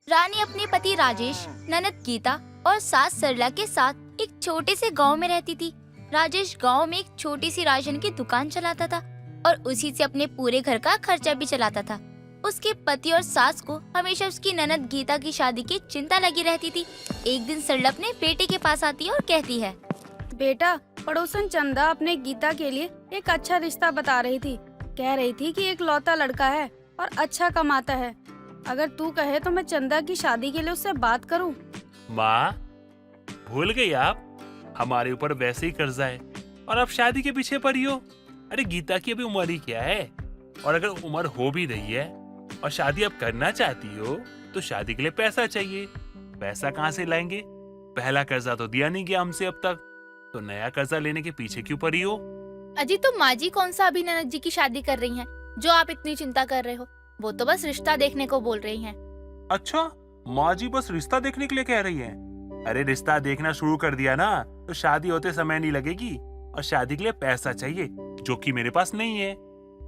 रानी अपने पति राजेश, ननद गीता और सास सरला के साथ एक छोटे से गांव में रहती थी। राजेश गांव में एक छोटी सी राशन की दुकान चलाता था और उसी से अपने पूरे घर का खर्चा भी चलाता था। उसके पति और सास को हमेशा उसकी ननद गीता की शादी की चिंता लगी रहती थी। एक दिन सरला अपने बेटे के पास आती है और कहती है, बेटा, पड़ोसन चंदा अपने गीता के लिए एक अच्छा रिश्ता बता रही थी। कह रही थी कि एक लौता लड़का है और अच्छा कमाता है। अगर तू कहे तो मैं चंदा की शादी के लिए उससे बात करूं। माँ, भूल गई आप? हमारे ऊपर वैसे ही कर्जा है और आप शादी के पीछे पड़ी हो। अरे गीता की अभी उम्र ही क्या है, और अगर उम्र हो भी रही है और शादी आप करना चाहती हो तो शादी के लिए पैसा चाहिए। पैसा कहाँ से लाएंगे? पहला कर्जा तो दिया नहीं गया हमसे अब तक, तो नया कर्जा लेने के पीछे क्यों पड़ी हो? अजी तो माँ जी कौन सा अभी ननद जी की शादी कर रही हैं, जो आप इतनी चिंता कर रहे हो? वो तो बस रिश्ता देखने को बोल रही हैं। अच्छा, माँ जी बस रिश्ता देखने के लिए कह रही हैं? अरे रिश्ता देखना शुरू कर दिया ना तो शादी होते समय नहीं लगेगी, और शादी के लिए पैसा चाहिए जो कि मेरे पास नहीं है।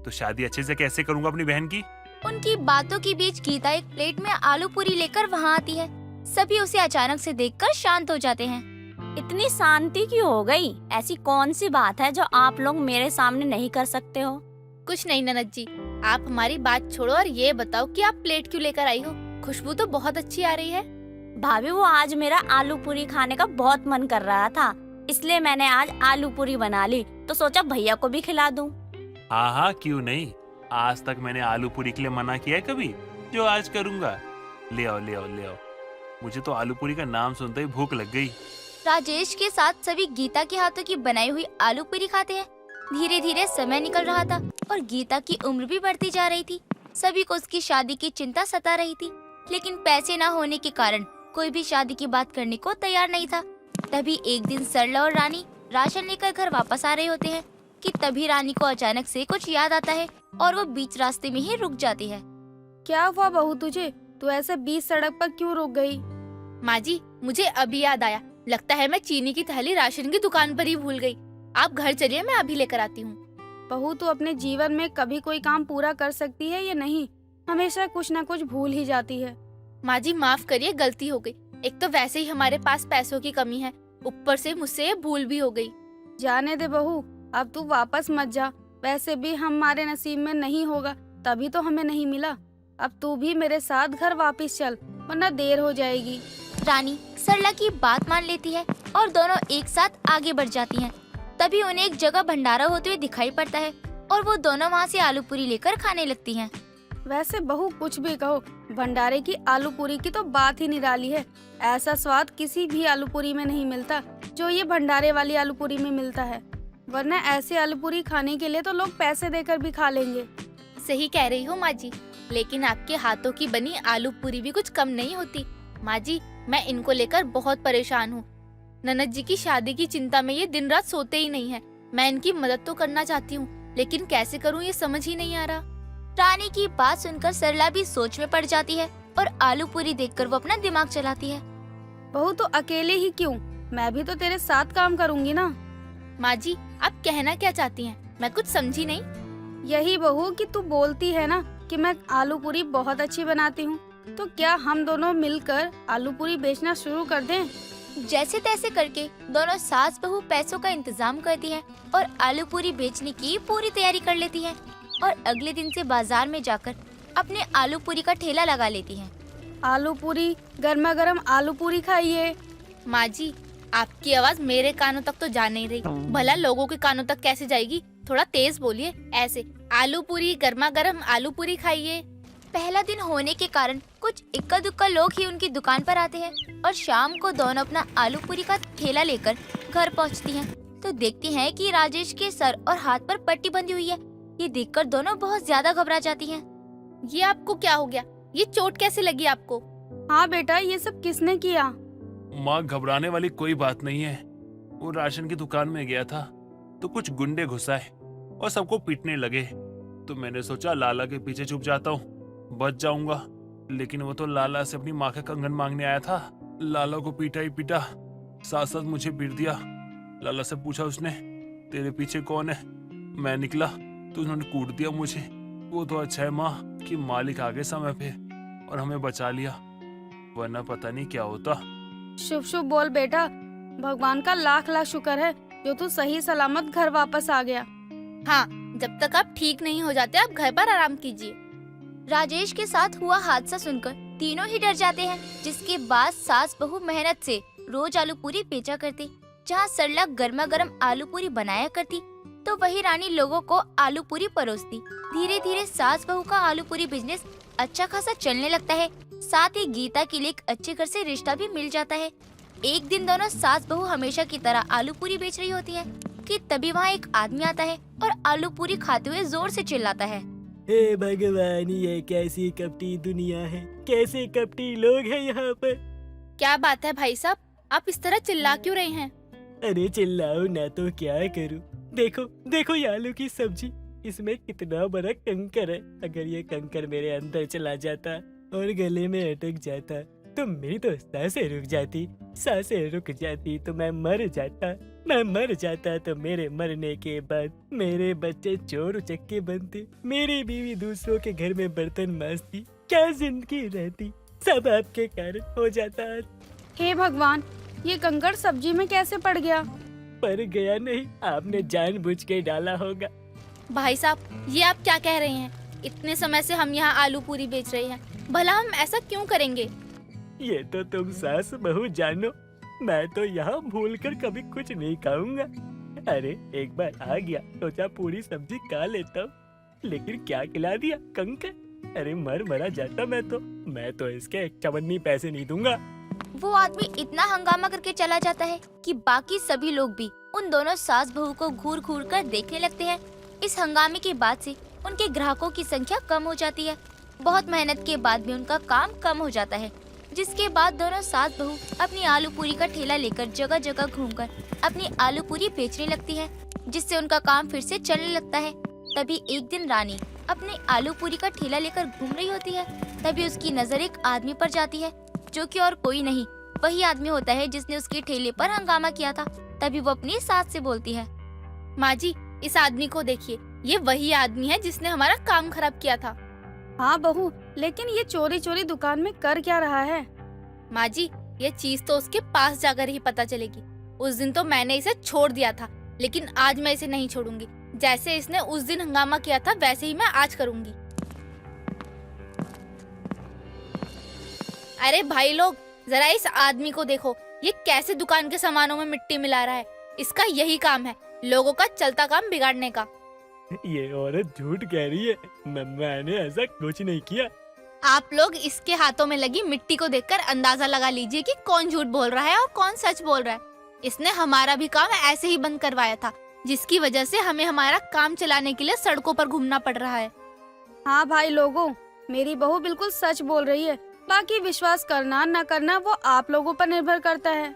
तो शादी अच्छे से कैसे करूँगा अपनी बहन की? उनकी बातों के बीच गीता एक प्लेट में आलू पूरी लेकर वहाँ आती है। सभी उसे अचानक से देखकर शांत हो जाते हैं। इतनी शांति क्यों हो गई? ऐसी कौन सी बात है जो आप लोग मेरे सामने नहीं कर सकते हो? कुछ नहीं ननद जी, आप हमारी बात छोड़ो और ये बताओ कि आप प्लेट क्यों लेकर आई हो? खुशबू तो बहुत अच्छी आ रही है। भाभी, वो आज मेरा आलू पूरी खाने का बहुत मन कर रहा था, इसलिए मैंने आज आलू पूरी बना ली, तो सोचा भैया को भी खिला दूं। हाँ हाँ, क्यों नहीं। आज तक मैंने आलू पूरी के लिए मना किया है कभी? जो आज करूँगा। ले आओ ले आओ ले आओ। मुझे तो आलू पूरी का नाम सुनते ही भूख लग गई। राजेश के साथ सभी गीता के हाथों की बनाई हुई आलू पूरी खाते हैं। धीरे धीरे समय निकल रहा था और गीता की उम्र भी बढ़ती जा रही थी। सभी को उसकी शादी की चिंता सता रही थी, लेकिन पैसे न होने के कारण कोई भी शादी की बात करने को तैयार नहीं था। तभी एक दिन सरला और रानी राशन लेकर घर वापस आ रहे होते हैं कि तभी रानी को अचानक से कुछ याद आता है और वो बीच रास्ते में ही रुक जाती है। क्या हुआ बहू तुझे? तू ऐसे बीच सड़क पर क्यों रुक गई? माँ जी, मुझे अभी याद आया। लगता है मैं चीनी की थैली राशन की दुकान पर ही भूल गई। आप घर चलिए, मैं अभी लेकर आती हूँ। बहू, तू अपने जीवन में कभी कोई काम पूरा कर सकती है या नहीं? हमेशा कुछ न कुछ भूल ही जाती है। माँ जी माफ करिए, गलती हो गई। एक तो वैसे ही हमारे पास पैसों की कमी है, ऊपर से मुझसे ये भूल भी हो गई। जाने दे बहू, अब तू वापस मत जा। वैसे भी हमारे नसीब में नहीं होगा, तभी तो हमें नहीं मिला। अब तू भी मेरे साथ घर वापस चल, वरना देर हो जाएगी। रानी सरला की बात मान लेती है और दोनों एक साथ आगे बढ़ जाती हैं। तभी उन्हें एक जगह भंडारा होते हुए दिखाई पड़ता है और वो दोनों वहाँ से आलू पूरी लेकर खाने लगती हैं। वैसे बहू, कुछ भी कहो, भंडारे की आलू पूरी की तो बात ही निराली है। ऐसा स्वाद किसी भी आलू पूरी में नहीं मिलता जो ये भंडारे वाली आलू पूरी में मिलता है। वरना ऐसे आलू पूरी खाने के लिए तो लोग पैसे देकर भी खा लेंगे। सही कह रही हो माँ जी, लेकिन आपके हाथों की बनी आलू पूरी भी कुछ कम नहीं होती। माँ जी, मैं इनको लेकर बहुत परेशान हूँ। ननद जी की शादी की चिंता में ये दिन रात सोते ही नहीं है। मैं इनकी मदद तो करना चाहती हूँ, लेकिन कैसे करूँ ये समझ ही नहीं आ रहा। रानी की बात सुनकर सरला भी सोच में पड़ जाती है और आलू पूरी देखकर वो अपना दिमाग चलाती है। बहू, तो अकेले ही क्यों? मैं भी तो तेरे साथ काम करूँगी ना। माँ जी, आप कहना क्या चाहती हैं? मैं कुछ समझी नहीं। यही बहू कि तू बोलती है ना कि मैं आलू पूरी बहुत अच्छी बनाती हूँ, तो क्या हम दोनों मिलकर आलू पूरी बेचना शुरू कर दें? जैसे तैसे करके दोनों सास बहू पैसों का इंतजाम करती हैं और आलू पूरी बेचने की पूरी तैयारी कर लेती हैं और अगले दिन से बाजार में जाकर अपने आलू पूरी का ठेला लगा लेती हैं। आलू पूरी, गर्मा गर्म आलू पूरी खाइए। माँ जी, आपकी आवाज मेरे कानों तक तो जा नहीं रही, भला लोगों के कानों तक कैसे जाएगी? थोड़ा तेज बोलिए। ऐसे आलू पूरी, गर्मा गर्म आलू पूरी खाइए। पहला दिन होने के कारण कुछ इक्का दुक्का लोग ही उनकी दुकान पर आते हैं और शाम को दोनों अपना आलू पूरी का ठेला लेकर घर पहुंचती हैं, तो देखती हैं कि राजेश के सर और हाथ पर पट्टी बंधी हुई है। ये देखकर दोनों बहुत ज्यादा घबरा जाती हैं। ये आपको क्या हो गया? ये चोट कैसे लगी आपको? हाँ बेटा, ये सब किसने किया? माँ, घबराने वाली कोई बात नहीं है। वो राशन की दुकान में गया था तो कुछ गुंडे घुसाए और सबको पीटने लगे, तो मैंने सोचा लाला के पीछे छुप जाता हूँ, बच जाऊंगा। लेकिन वो तो लाला से अपनी माँ का कंगन मांगने आया था। लाला को पीटा ही पीटा, साथ साथ मुझे पीट दिया। लाला से पूछा उसने, तेरे पीछे कौन है? मैं निकला तो उन्होंने कूट दिया मुझे। वो तो अच्छा है माँ कि मालिक आ गए समय पे और हमें बचा लिया, वरना पता नहीं क्या होता। शुभ शुभ बोल बेटा। भगवान का लाख लाख शुक्र है जो तू सही सलामत घर वापस आ गया। हाँ, जब तक आप ठीक नहीं हो जाते आप घर पर आराम कीजिए। राजेश के साथ हुआ हादसा सुनकर तीनों ही डर जाते हैं, जिसके बाद सास बहू मेहनत से रोज आलू पूरी बेचा करती। जहाँ सरला गर्मा गर्म आलू पूरी बनाया करती तो वही रानी लोगों को आलू पूरी परोसती। धीरे धीरे सास बहू का आलू पूरी बिजनेस अच्छा खासा चलने लगता है। साथ ही गीता के लिए एक अच्छे घर से रिश्ता भी मिल जाता है। एक दिन दोनों सास बहू हमेशा की तरह आलू पूरी बेच रही होती है कि तभी वहाँ एक आदमी आता है और आलू पूरी खाते हुए जोर से चिल्लाता है, हे भगवान, ये कैसी कपटी दुनिया है, कैसे कपटी लोग हैं यहाँ पर। क्या बात है भाई साहब, आप इस तरह चिल्ला क्यों रहे हैं? अरे चिल्लाओ ना तो क्या करूँ। देखो देखो ये आलू की सब्जी, इसमें कितना बड़ा कंकर है। अगर ये कंकर मेरे अंदर चला जाता और गले में अटक जाता तो मेरी तो सांसें रुक जाती। सांसें रुक जाती तो मैं मर जाता। मैं मर जाता तो मेरे मरने के बाद मेरे बच्चे चोर उचक्के बनते, मेरी बीवी दूसरों के घर में बर्तन मांजती। क्या जिंदगी रहती, सब आपके कारण हो जाता। हे भगवान, ये कंकड़ सब्जी में कैसे पड़ गया? पर गया नहीं, आपने जानबूझ के डाला होगा। भाई साहब, ये आप क्या कह रहे हैं? इतने समय से हम यहाँ आलू पूरी बेच रहे हैं, भला हम ऐसा क्यों करेंगे? ये तो तुम सास बहू जानो, मैं तो यहाँ भूल कर कभी कुछ नहीं खाऊंगा। अरे एक बार आ गया, सोचा पूरी सब्जी खा लेता हूँ, लेकिन क्या खिला दिया, कंकर। अरे मर मरा जाता मैं तो इसके एक चवन्नी पैसे नहीं दूंगा। वो आदमी इतना हंगामा करके चला जाता है कि बाकी सभी लोग भी उन दोनों सास बहू को घूर घूर कर देखने लगते हैं। इस हंगामे के बाद से उनके ग्राहकों की संख्या कम हो जाती है। बहुत मेहनत के बाद भी उनका काम कम हो जाता है, जिसके बाद दोनों सास बहू अपनी आलू पूरी का ठेला लेकर जगह जगह घूमकर अपनी आलू पूरी बेचने लगती है, जिससे उनका काम फिर से चलने लगता है। तभी एक दिन रानी अपनी आलू पूरी का ठेला लेकर घूम रही होती है। तभी उसकी नजर एक आदमी पर जाती है, जो कि और कोई नहीं वही आदमी होता है जिसने उसके ठेले पर हंगामा किया था। तभी वो अपनी सास से बोलती है, माँ जी, इस आदमी को देखिए, ये वही आदमी है जिसने हमारा काम खराब किया था। हाँ बहू, लेकिन ये चोरी चोरी दुकान में कर क्या रहा है? माँ जी, ये चीज तो उसके पास जाकर ही पता चलेगी। उस दिन तो मैंने इसे छोड़ दिया था, लेकिन आज मैं इसे नहीं छोड़ूंगी। जैसे इसने उस दिन हंगामा किया था वैसे ही मैं आज करूंगी। अरे भाई लोग, जरा इस आदमी को देखो, ये कैसे दुकान के सामानों में मिट्टी मिला रहा है। इसका यही काम है, लोगों का चलता काम बिगाड़ने का। ये औरत झूठ कह रही है, मैंने ऐसा कुछ नहीं किया। आप लोग इसके हाथों में लगी मिट्टी को देखकर अंदाजा लगा लीजिए कि कौन झूठ बोल रहा है और कौन सच बोल रहा है। इसने हमारा भी काम ऐसे ही बंद करवाया था, जिसकी वजह से हमें हमारा काम चलाने के लिए सड़कों पर घूमना पड़ रहा है। हाँ भाई लोगों, मेरी बहू बिल्कुल सच बोल रही है। बाकी विश्वास करना न करना वो आप लोगों पर निर्भर करता है।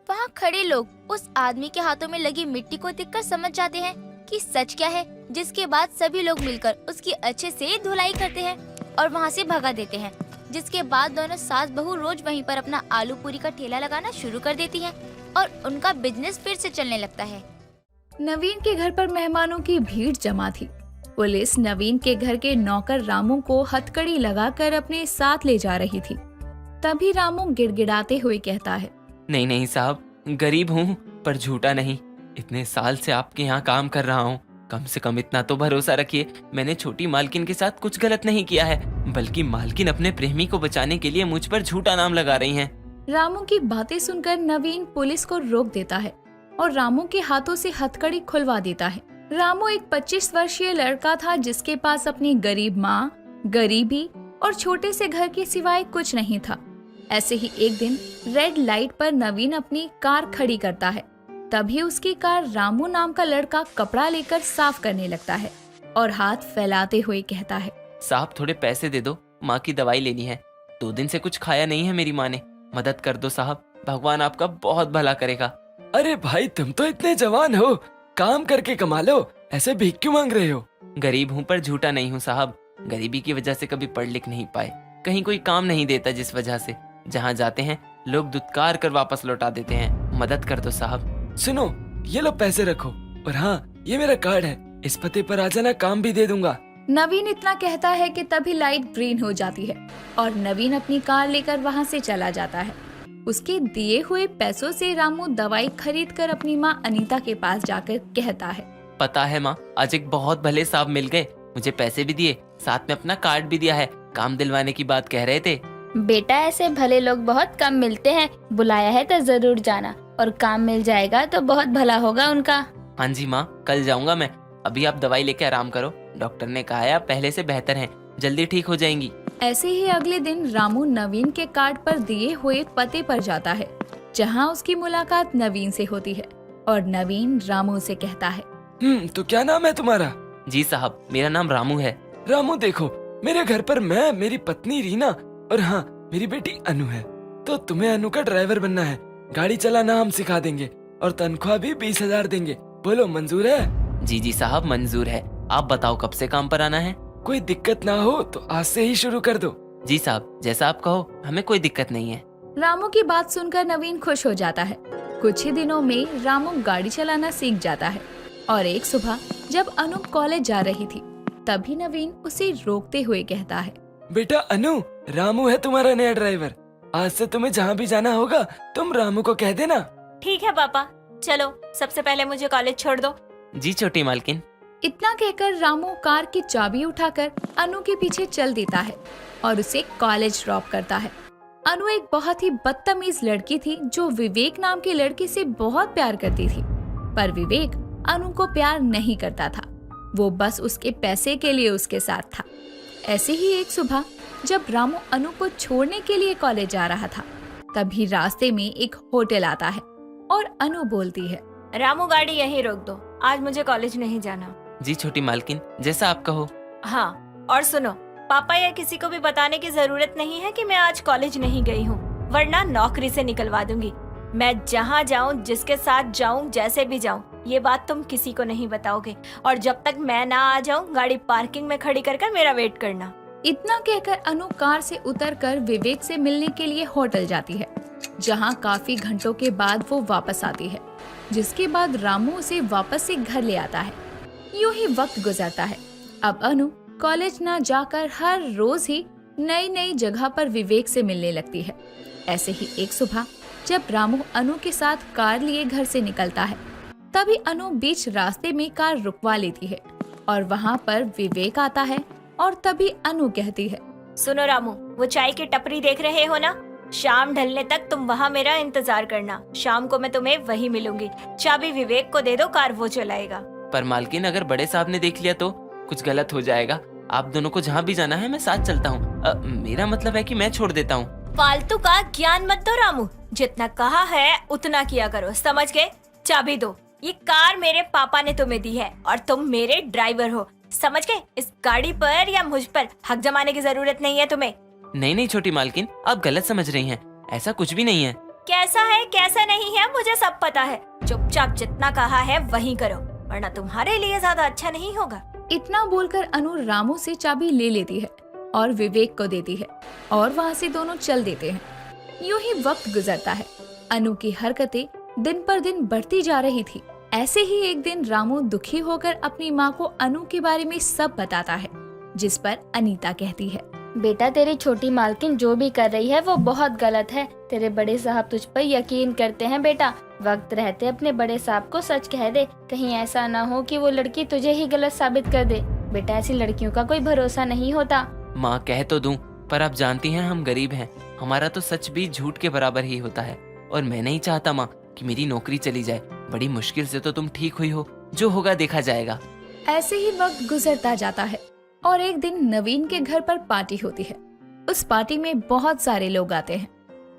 वहाँ खड़े लोग उस आदमी के हाथों में लगी मिट्टी को देखकर समझ जाते हैं कि सच क्या है, जिसके बाद सभी लोग मिलकर उसकी अच्छे से धुलाई करते हैं और वहाँ से भगा देते हैं। जिसके बाद दोनों सास बहू रोज वहीं पर अपना आलू पूरी का ठेला लगाना शुरू कर देती हैं और उनका बिजनेस फिर से चलने लगता है। नवीन के घर पर मेहमानों की भीड़ जमा थी। पुलिस नवीन के घर के नौकर रामू को हथकड़ी लगाकर अपने साथ ले जा रही थी। तभी रामू गिड़गिड़ाते हुए कहता है, नहीं नहीं साहब, गरीब हूँ पर झूठा नहीं। इतने साल से आपके यहाँ काम कर रहा हूँ, कम से कम इतना तो भरोसा रखिए, मैंने छोटी मालकिन के साथ कुछ गलत नहीं किया है, बल्कि मालकिन अपने प्रेमी को बचाने के लिए मुझ पर झूठा नाम लगा रही हैं। रामू की बातें सुनकर नवीन पुलिस को रोक देता है और रामू के हाथों से हथकड़ी खुलवा देता है। रामू एक 25 वर्षीय लड़का था जिसके पास अपनी गरीब माँ, गरीबी और छोटे से घर के सिवाय कुछ नहीं था। ऐसे ही एक दिन रेड लाइट पर नवीन अपनी कार खड़ी करता है। तभी उसकी कार रामू नाम का लड़का कपड़ा लेकर साफ करने लगता है और हाथ फैलाते हुए कहता है, साहब थोड़े पैसे दे दो, माँ की दवाई लेनी है, 2 दिन से कुछ खाया नहीं है मेरी माँ ने, मदद कर दो साहब, भगवान आपका बहुत भला करेगा। अरे भाई तुम तो इतने जवान हो, काम करके कमा लो, ऐसे भीख क्यों मांग रहे हो? गरीब हूँ पर झूठा नहीं हूँ साहब, गरीबी की वजह से कभी पढ़ लिख नहीं पाए, कहीं कोई काम नहीं देता, जिस वजह से जहाँ जाते हैं लोग दुत्कार कर वापस लौटा देते हैं, मदद कर दो साहब। सुनो, ये लो पैसे रखो, और हाँ ये मेरा कार्ड है, इस पते पर आ जाना, काम भी दे दूंगा। नवीन इतना कहता है कि तभी लाइट ग्रीन हो जाती है और नवीन अपनी कार लेकर वहाँ से चला जाता है। उसके दिए हुए पैसों से रामू दवाई खरीद कर अपनी माँ अनीता के पास जाकर कहता है, पता है माँ, आज एक बहुत भले साहब मिल गए, मुझे पैसे भी दिए, साथ में अपना कार्ड भी दिया है, काम दिलवाने की बात कह रहे थे। बेटा ऐसे भले लोग बहुत कम मिलते हैं, बुलाया है तो जरूर जाना, और काम मिल जाएगा तो बहुत भला होगा उनका। हाँ जी माँ, कल जाऊंगा मैं। अभी आप दवाई लेके आराम करो, डॉक्टर ने कहा है आप पहले से बेहतर हैं, जल्दी ठीक हो जाएंगी। ऐसे ही अगले दिन रामू नवीन के कार्ड पर दिए हुए पते पर जाता है, जहाँ उसकी मुलाकात नवीन से होती है और नवीन रामू से कहता है, तो क्या नाम है तुम्हारा? जी साहब, मेरा नाम रामू है। रामू देखो, मेरे घर पर मैं, मेरी पत्नी रीना और हाँ मेरी बेटी अनु है। तो तुम्हें अनु का ड्राइवर बनना है, गाड़ी चलाना हम सिखा देंगे और तनख्वाह भी 20,000 देंगे। बोलो मंजूर है? जी साहब, मंजूर है। आप बताओ कब से काम पर आना है? कोई दिक्कत ना हो तो आज से ही शुरू कर दो। जी साहब, जैसा आप कहो, हमें कोई दिक्कत नहीं है। रामू की बात सुनकर नवीन खुश हो जाता है। कुछ ही दिनों में रामू गाड़ी चलाना सीख जाता है और एक सुबह जब अनु कॉलेज जा रही थी तभी नवीन उसे रोकते हुए कहता है, बेटा अनु, रामू है तुम्हारा नया ड्राइवर। आज से तुम्हें जहाँ भी जाना होगा तुम रामू को कह देना। ठीक है पापा, चलो सबसे पहले मुझे कॉलेज छोड़ दो। जी छोटी मालकिन। इतना कहकर रामू कार की चाबी उठाकर अनु के पीछे चल देता है और उसे कॉलेज ड्रॉप करता है। अनु एक बहुत ही बदतमीज लड़की थी जो विवेक नाम के लड़के से बहुत प्यार करती थी, पर विवेक अनु को प्यार नहीं करता था, वो बस उसके पैसे के लिए उसके साथ था। ऐसे ही एक सुबह जब रामू अनु को छोड़ने के लिए कॉलेज जा रहा था तभी रास्ते में एक होटल आता है और अनु बोलती है, रामू गाड़ी यहीं रोक दो, आज मुझे कॉलेज नहीं जाना। जी छोटी मालकिन, जैसा आप कहो। हाँ, और सुनो, पापा या किसी को भी बताने की जरूरत नहीं है कि मैं आज कॉलेज नहीं गई हूँ, वरना नौकरी से निकलवा दूंगी। मैं जहाँ जाऊँ, जिसके साथ जाऊँ, जैसे भी जाऊँ, ये बात तुम किसी को नहीं बताओगे, और जब तक मैं ना आ जाऊँ गाड़ी पार्किंग में खड़ी कर मेरा वेट करना। इतना कहकर अनु कार से उतरकर विवेक से मिलने के लिए होटल जाती है, जहाँ काफी घंटों के बाद वो वापस आती है, जिसके बाद रामू उसे वापस से घर ले आता है। यूं ही वक्त गुजरता है। अब अनु कॉलेज ना जाकर हर रोज ही नई नई जगह पर विवेक से मिलने लगती है। ऐसे ही एक सुबह जब रामू अनु के साथ कार लिए घर से निकलता है तभी अनु बीच रास्ते में कार रुकवा लेती है और वहाँ पर विवेक आता है और तभी अनु कहती है, सुनो रामू, वो चाय की टपरी देख रहे हो ना, शाम ढलने तक तुम वहाँ मेरा इंतजार करना, शाम को मैं तुम्हें वहीं मिलूंगी। चाबी विवेक को दे दो, कार वो चलाएगा। पर मालकिन, अगर बड़े साहब ने देख लिया तो कुछ गलत हो जाएगा। आप दोनों को जहाँ भी जाना है मैं साथ चलता हूँ। मेरा मतलब है कि मैं छोड़ देता हूँ। फालतू का ज्ञान मत दो रामू, जितना कहा है उतना किया करो, समझ गए? चाबी दो, ये कार मेरे पापा ने तुम्हें दी है और तुम मेरे ड्राइवर हो, समझ गए? इस गाड़ी पर या मुझ पर हक जमाने की जरूरत नहीं है तुम्हें। नहीं छोटी मालकिन, आप गलत समझ रही हैं, ऐसा कुछ भी नहीं है। कैसा है कैसा नहीं है मुझे सब पता है, चुपचाप जितना कहा है वही करो, वरना तुम्हारे लिए ज्यादा अच्छा नहीं होगा। इतना बोलकर अनु रामू से चाबी ले लेती है और विवेक को देती है और वहाँ से दोनों चल देते हैं। यूं ही वक्त गुजरता है। अनु की हरकतें दिन पर दिन बढ़ती जा रही थी। ऐसे ही एक दिन रामू दुखी होकर अपनी माँ को अनु के बारे में सब बताता है, जिस पर अनीता कहती है, बेटा तेरी छोटी मालकिन जो भी कर रही है वो बहुत गलत है। तेरे बड़े साहब तुझ पर यकीन करते हैं बेटा, वक्त रहते अपने बड़े साहब को सच कह दे, कहीं ऐसा ना हो कि वो लड़की तुझे ही गलत साबित कर दे। बेटा ऐसी लड़कियों का कोई भरोसा नहीं होता। माँ कह तो दूं, पर आप जानती हैं हम गरीब हैं, हमारा तो सच भी झूठ के बराबर ही होता है। और मैं नहीं चाहता माँ कि मेरी नौकरी चली जाए, बड़ी मुश्किल से तो तुम ठीक हुई हो, जो होगा देखा जाएगा। ऐसे ही वक्त गुजरता जाता है और एक दिन नवीन के घर पर पार्टी होती है। उस पार्टी में बहुत सारे लोग आते हैं।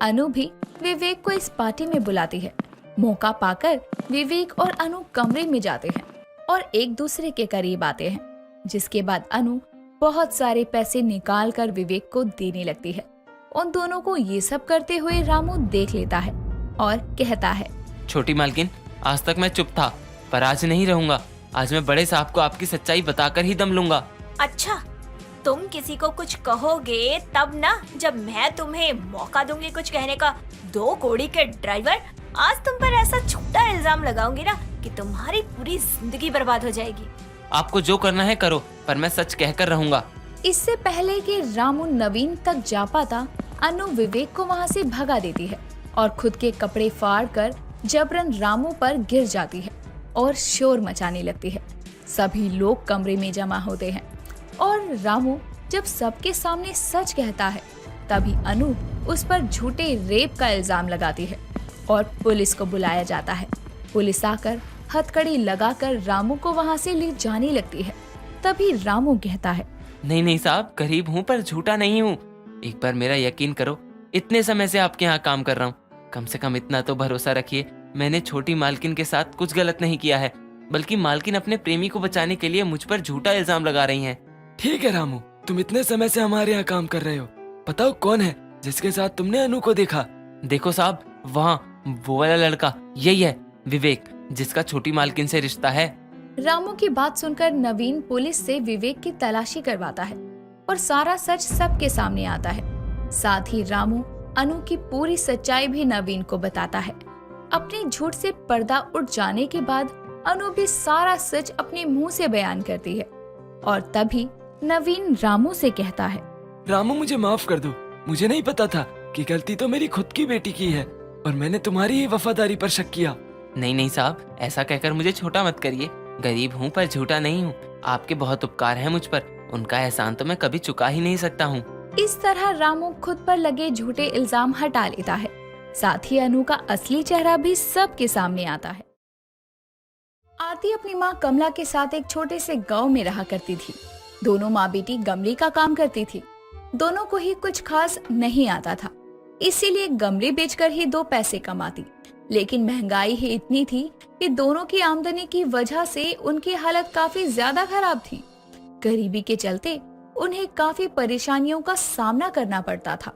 अनु भी विवेक को इस पार्टी में बुलाती है। मौका पाकर विवेक और अनु कमरे में जाते हैं और एक दूसरे के करीब आते हैं, जिसके बाद अनु बहुत सारे पैसे निकाल कर विवेक को देने लगती है। उन दोनों को ये सब करते हुए रामू देख लेता है और कहता है, छोटी मालकिन, आज तक मैं चुप था, पर आज नहीं रहूंगा। आज मैं बड़े साहब को आपकी सच्चाई बताकर ही दम लूंगा। अच्छा, तुम किसी को कुछ कहोगे तब ना, जब मैं तुम्हें मौका दूंगी कुछ कहने का। 2 कौड़ी के ड्राइवर, आज तुम पर ऐसा झूठा इल्जाम लगाऊंगी ना कि तुम्हारी पूरी जिंदगी बर्बाद हो जाएगी। आपको जो करना है करो, पर मैं सच कहकर रहूंगा। इससे पहले कि रामू नवीन तक जा पाता, अनु विवेक को वहाँ से भगा देती है और खुद के कपड़े फाड़कर जबरन रामू पर गिर जाती है और शोर मचाने लगती है। सभी लोग कमरे में जमा होते हैं और रामू जब सबके सामने सच कहता है, तभी अनु उस पर झूठे रेप का इल्जाम लगाती है और पुलिस को बुलाया जाता है। पुलिस आकर हथकड़ी लगाकर रामू को वहाँ से ले जाने लगती है। तभी रामू कहता है, नहीं नहीं साहब, गरीब हूँ पर झूठा नहीं हूँ। एक बार मेरा यकीन करो, इतने समय से आपके यहाँ काम कर रहा हूँ। कम से कम इतना तो भरोसा रखिए, मैंने छोटी मालकिन के साथ कुछ गलत नहीं किया है, बल्कि मालकिन अपने प्रेमी को बचाने के लिए मुझ पर झूठा इल्जाम लगा रही हैं। ठीक है रामू, तुम इतने समय से हमारे यहाँ काम कर रहे हो, बताओ कौन है जिसके साथ तुमने अनु को देखा? देखो साहब, वहाँ वो वाला लड़का, यही है विवेक, जिसका छोटी मालकिन से रिश्ता है। रामू की बात सुनकर नवीन पुलिस से विवेक की तलाशी करवाता है और सारा सच सबके सामने आता है। साथ ही रामू अनु की पूरी सच्चाई भी नवीन को बताता है। अपने झूठ से पर्दा उठ जाने के बाद अनु भी सारा सच अपने मुंह से बयान करती है और तभी नवीन रामू से कहता है, रामू मुझे माफ कर दो, मुझे नहीं पता था कि गलती तो मेरी खुद की बेटी की है और मैंने तुम्हारी ही वफादारी पर शक किया। नहीं नहीं साहब, ऐसा कहकर मुझे छोटा मत करिए। गरीब हूँ पर झूठा नहीं हूँ। आपके बहुत उपकार हैं मुझ पर, उनका एहसान तो मैं कभी चुका ही नहीं सकता हूँ। इस तरह रामू खुद पर लगे झूठे इल्जाम हटा लेता है। साथ ही अनु का असली चेहरा भी सबके सामने आता है। आरती अपनी माँ कमला के साथ एक छोटे से गांव में रहा करती थी। दोनों माँ बेटी गमले का काम करती थी। दोनों को ही कुछ खास नहीं आता था, इसीलिए गमले बेचकर ही 2 पैसे कमाती। लेकिन महंगाई ही इतनी थी कि दोनों की आमदनी की वजह से उनकी हालत काफी ज्यादा खराब थी। गरीबी के चलते उन्हें काफी परेशानियों का सामना करना पड़ता था।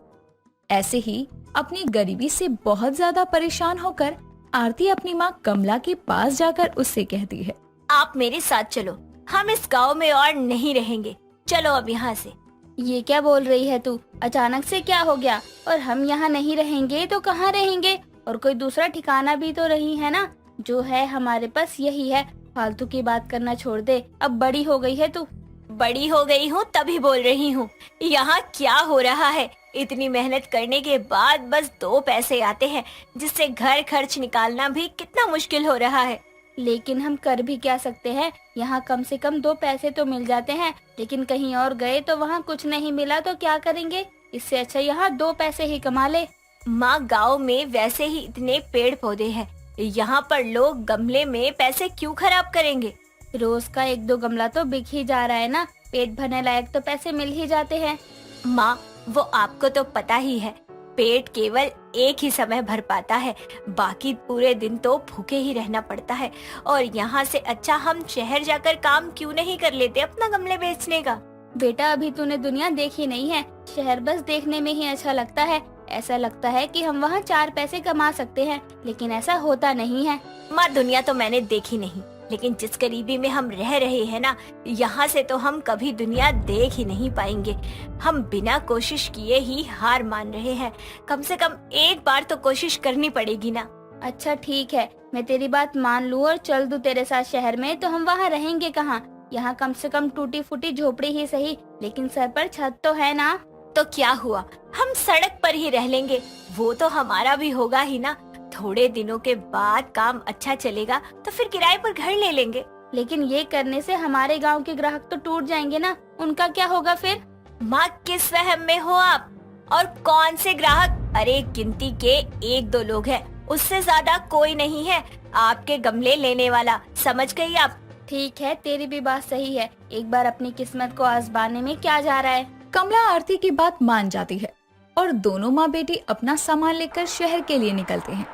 ऐसे ही अपनी गरीबी से बहुत ज्यादा परेशान होकर आरती अपनी माँ कमला के पास जाकर उससे कहती है, आप मेरे साथ चलो, हम इस गांव में और नहीं रहेंगे, चलो अब यहाँ से। ये क्या बोल रही है तू? अचानक से क्या हो गया? और हम यहाँ नहीं रहेंगे तो कहाँ रहेंगे? और कोई दूसरा ठिकाना भी तो नहीं है ना? जो है हमारे पास यही है। फालतू की बात करना छोड़ दे, अब बड़ी हो गई है तू। बड़ी हो गई हूँ तभी बोल रही हूँ। यहाँ क्या हो रहा है? इतनी मेहनत करने के बाद बस 2 पैसे आते हैं, जिससे घर खर्च निकालना भी कितना मुश्किल हो रहा है। लेकिन हम कर भी क्या सकते हैं? यहाँ कम से कम 2 पैसे तो मिल जाते हैं, लेकिन कहीं और गए तो वहाँ कुछ नहीं मिला तो क्या करेंगे? इससे अच्छा यहाँ 2 पैसे ही कमा ले। माँ, गांव में वैसे ही इतने पेड़ पौधे हैं, यहाँ पर लोग गमले में पैसे क्यों खराब करेंगे? रोज का 1-2 गमला तो बिक ही जा रहा है ना, पेट भरने लायक तो पैसे मिल ही जाते हैं। माँ, वो आपको तो पता ही है, पेट केवल एक ही समय भर पाता है, बाकी पूरे दिन तो भूखे ही रहना पड़ता है। और यहाँ से अच्छा हम शहर जाकर काम क्यों नहीं कर लेते अपना गमले बेचने का? बेटा, अभी तूने दुनिया देखी नहीं है, शहर बस देखने में ही अच्छा लगता है। ऐसा लगता है कि हम वहाँ 4 पैसे कमा सकते हैं, लेकिन ऐसा होता नहीं है। माँ, दुनिया तो मैंने देखी नहीं, लेकिन जिस गरीबी में हम रह रहे हैं ना, यहाँ से तो हम कभी दुनिया देख ही नहीं पाएंगे। हम बिना कोशिश किए ही हार मान रहे हैं। कम से कम एक बार तो कोशिश करनी पड़ेगी ना। अच्छा ठीक है, मैं तेरी बात मान लूँ और चल दूँ तेरे साथ शहर में, तो हम वहाँ रहेंगे कहाँ? यहाँ कम से कम टूटी फूटी झोपड़ी ही सही, लेकिन सर पर छत तो है ना। तो क्या हुआ, हम सड़क पर ही रह लेंगे, वो तो हमारा भी होगा ही ना। थोड़े दिनों के बाद काम अच्छा चलेगा तो फिर किराए पर घर ले लेंगे। लेकिन ये करने से हमारे गांव के ग्राहक तो टूट जाएंगे ना, उनका क्या होगा फिर? माँ, किस वहम में हो आप? और कौन से ग्राहक? अरे गिनती के 1-2 लोग हैं, उससे ज्यादा कोई नहीं है आपके गमले लेने वाला, समझ गई आप? ठीक है, तेरी भी बात सही है, एक बार अपनी किस्मत को आजमाने में क्या जा रहा है। कमला आरती की बात मान जाती है और दोनों माँ बेटी अपना सामान लेकर शहर के लिए निकलते हैं।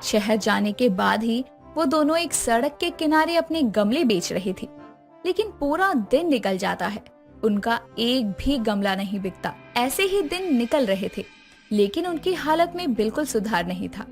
शहर जाने के बाद ही वो दोनों एक सड़क के किनारे अपने गमले बेच रही थी, लेकिन पूरा दिन निकल जाता है, उनका एक भी गमला नहीं बिकता। ऐसे ही दिन निकल रहे थे, लेकिन उनकी हालत में बिल्कुल सुधार नहीं था।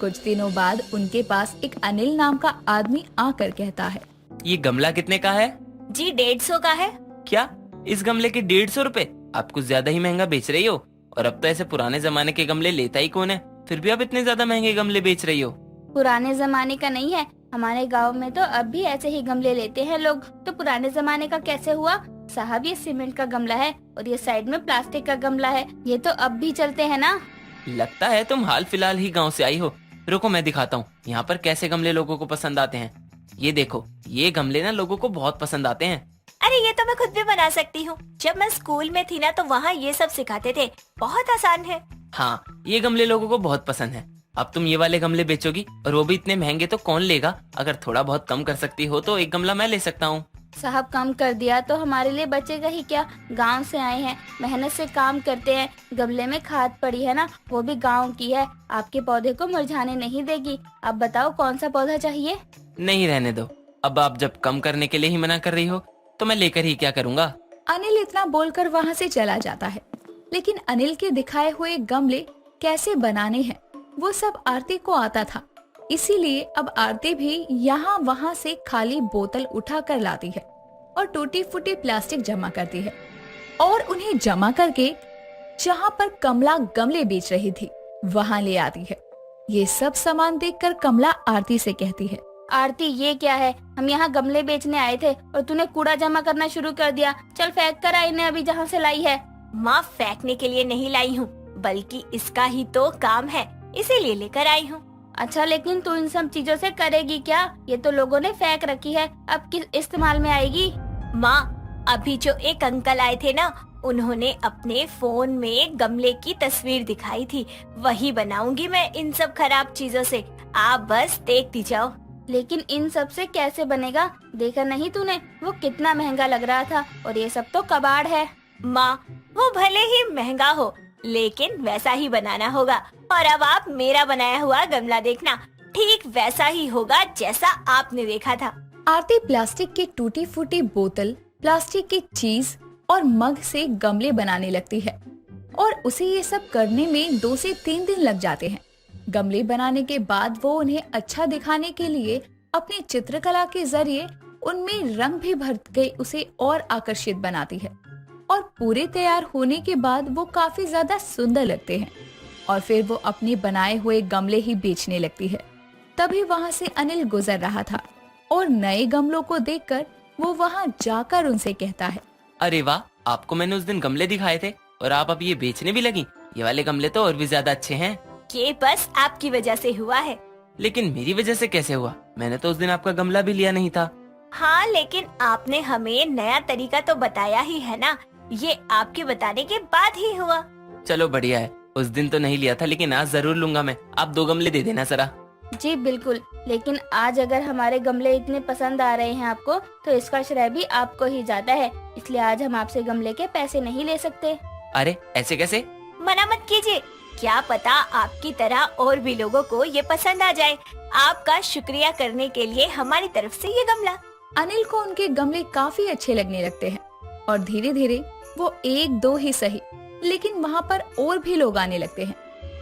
कुछ दिनों बाद उनके पास एक अनिल नाम का आदमी आकर कहता है, ये गमला कितने का है? जी 150 का है। क्या, इस गमले के 150 रुपए? आप कुछ ज्यादा ही महंगा बेच रही हो। और अब तो ऐसे पुराने जमाने के गमले लेता ही कौन है, फिर भी आप इतने ज्यादा महंगे गमले बेच रही हो। पुराने जमाने का नहीं है, हमारे गांव में तो अब भी ऐसे ही गमले लेते हैं लोग। तो पुराने जमाने का कैसे हुआ? साहब ये सीमेंट का गमला है और ये साइड में प्लास्टिक का गमला है, ये तो अब भी चलते हैं ना। लगता है तुम हाल फिलहाल ही गांव से आई हो। रुको मैं दिखाता हूँ यहाँ पर कैसे गमले लोगों को पसंद आते हैं। ये देखो, ये गमले ना लोगों को बहुत पसंद आते हैं। अरे ये तो मैं खुद भी बना सकती हूँ। जब मैं स्कूल में थी ना तो वहाँ ये सब सिखाते थे, बहुत आसान है। हाँ, ये गमले लोगों को बहुत पसंद है। अब तुम ये वाले गमले बेचोगी और वो भी इतने महंगे, तो कौन लेगा? अगर थोड़ा बहुत कम कर सकती हो तो एक गमला मैं ले सकता हूँ। साहब कम कर दिया तो हमारे लिए बचेगा ही क्या? गांव से आए हैं, मेहनत से काम करते हैं, गमले में खाद पड़ी है ना, वो भी गांव की है, आपके पौधे को मुरझाने नहीं देगी। अब बताओ कौन सा पौधा चाहिए? नहीं, रहने दो। अब आप जब कम करने के लिए ही मना कर रही हो तो मैं लेकर ही क्या करूँगा। अनिल इतना बोलकर वहाँ से चला जाता है। लेकिन अनिल के दिखाए हुए गमले कैसे बनाने हैं वो सब आरती को आता था। इसीलिए अब आरती भी यहाँ वहाँ से खाली बोतल उठा कर लाती है और टूटी फूटी प्लास्टिक जमा करती है और उन्हें जमा करके जहाँ पर कमला गमले बेच रही थी वहाँ ले आती है। ये सब सामान देखकर कमला आरती से कहती है, आरती ये क्या है? हम यहाँ गमले बेचने आए थे और तूने कूड़ा जमा करना शुरू कर दिया। चल फेंक कर आई ने अभी जहाँ से लाई है। माँ फेंकने के लिए नहीं लाई हूँ, बल्कि इसका ही तो काम है, इसीलिए लेकर आई हूँ। अच्छा लेकिन तू इन सब चीजों से करेगी क्या? ये तो लोगों ने फेंक रखी है, अब किस इस्तेमाल में आएगी? माँ अभी जो एक अंकल आए थे ना, उन्होंने अपने फोन में गमले की तस्वीर दिखाई थी, वही बनाऊंगी मैं इन सब खराब चीजों से। आप बस देखती जाओ। लेकिन इन सब से कैसे बनेगा? देखा नहीं तूने वो कितना महंगा लग रहा था, और ये सब तो कबाड़ है। माँ वो भले ही महंगा हो, लेकिन वैसा ही बनाना होगा। और अब आप मेरा बनाया हुआ गमला देखना, ठीक वैसा ही होगा जैसा आपने देखा था। आरती प्लास्टिक की टूटी फूटी बोतल, प्लास्टिक की चीज और मग से गमले बनाने लगती है और उसे ये सब करने में 2 से 3 दिन लग जाते हैं। गमले बनाने के बाद वो उन्हें अच्छा दिखाने के लिए अपनी चित्रकला के जरिए उनमें रंग भी भर के उसे और आकर्षित बनाती है और पूरे तैयार होने के बाद वो काफी ज्यादा सुंदर लगते हैं और फिर वो अपने बनाए हुए गमले ही बेचने लगती है। तभी वहाँ से अनिल गुजर रहा था और नए गमलों को देखकर वो वहाँ जाकर उनसे कहता है, अरे वाह, आपको मैंने उस दिन गमले दिखाए थे और आप अब ये बेचने भी लगी। ये वाले गमले तो और भी ज्यादा अच्छे हैं। ये बस आपकी वजह से हुआ है। लेकिन मेरी वजह से कैसे हुआ? मैंने तो उस दिन आपका गमला भी लिया नहीं था। हाँ लेकिन आपने हमें नया तरीका तो बताया ही है ना, ये आपके बताने के बाद ही हुआ। चलो बढ़िया है, उस दिन तो नहीं लिया था लेकिन आज जरूर लूंगा मैं। आप 2 गमले दे देना जरा। जी बिल्कुल, लेकिन आज अगर हमारे गमले इतने पसंद आ रहे हैं आपको, तो इसका श्रेय भी आपको ही जाता है, इसलिए आज हम आपसे गमले के पैसे नहीं ले सकते। अरे ऐसे कैसे? मना मत कीजिए, क्या पता आपकी तरह और भी लोगों को ये पसंद आ जाए। आपका शुक्रिया करने के लिए हमारी तरफ से ये गमला। अनिल को उनके गमले काफी अच्छे लगने लगते हैं और धीरे धीरे वो 1-2 ही सही लेकिन वहाँ पर और भी लोग आने लगते हैं।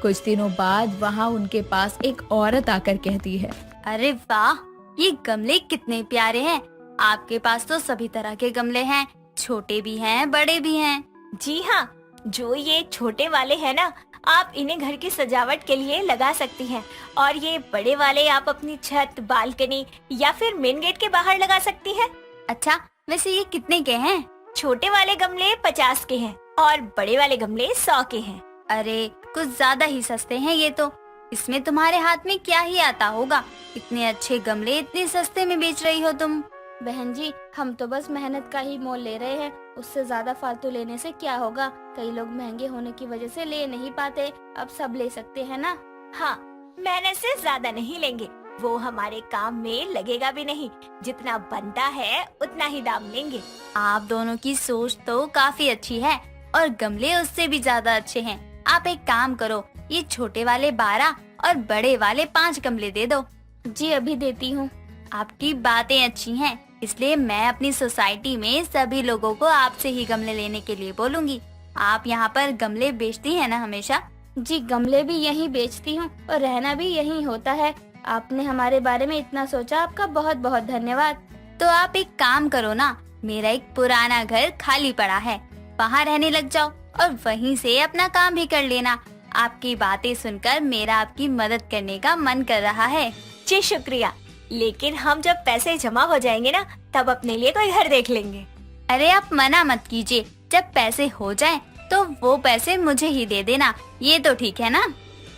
कुछ दिनों बाद वहाँ उनके पास एक औरत आकर कहती है, अरे वाह, ये गमले कितने प्यारे हैं। आपके पास तो सभी तरह के गमले हैं, छोटे भी हैं, बड़े भी हैं। जी हाँ, जो ये छोटे वाले हैं ना, आप इन्हें घर की सजावट के लिए लगा सकती हैं, और ये बड़े वाले आप अपनी छत, बालकनी या फिर मेन गेट के बाहर लगा सकती हैं। अच्छा, वैसे ये कितने के हैं? छोटे वाले गमले 50 के हैं और बड़े वाले गमले 100 के हैं। अरे कुछ ज्यादा ही सस्ते हैं ये तो। इसमें तुम्हारे हाथ में क्या ही आता होगा, इतने अच्छे गमले इतने सस्ते में बेच रही हो तुम। बहन जी, हम तो बस मेहनत का ही मोल ले रहे हैं, उससे ज्यादा फालतू लेने से क्या होगा। कई लोग महंगे होने की वजह से ले नहीं पाते, अब सब ले सकते हैं ना। हाँ, मेहनत से ज्यादा नहीं लेंगे, वो हमारे काम में लगेगा भी नहीं। जितना बनता है उतना ही दाम लेंगे। आप दोनों की सोच तो काफी अच्छी है और गमले उससे भी ज्यादा अच्छे हैं। आप एक काम करो, ये छोटे वाले 12 और बड़े वाले 5 गमले दे दो। जी अभी देती हूँ। आपकी बातें अच्छी हैं, इसलिए मैं अपनी सोसाइटी में सभी लोगों को आपसे ही गमले लेने के लिए बोलूँगी। आप यहाँ पर गमले बेचती हैं ना हमेशा? जी गमले भी यहीं बेचती हूँ और रहना भी यहीं होता है। आपने हमारे बारे में इतना सोचा, आपका बहुत बहुत धन्यवाद। तो आप एक काम करो ना, मेरा एक पुराना घर खाली पड़ा है, वहाँ रहने लग जाओ और वहीं से अपना काम भी कर लेना। आपकी बातें सुनकर मेरा आपकी मदद करने का मन कर रहा है। जी शुक्रिया, लेकिन हम जब पैसे जमा हो जाएंगे ना, तब अपने लिए कोई घर देख लेंगे। अरे आप मना मत कीजिए, जब पैसे हो जाएं तो वो पैसे मुझे ही दे देना, ये तो ठीक है ना।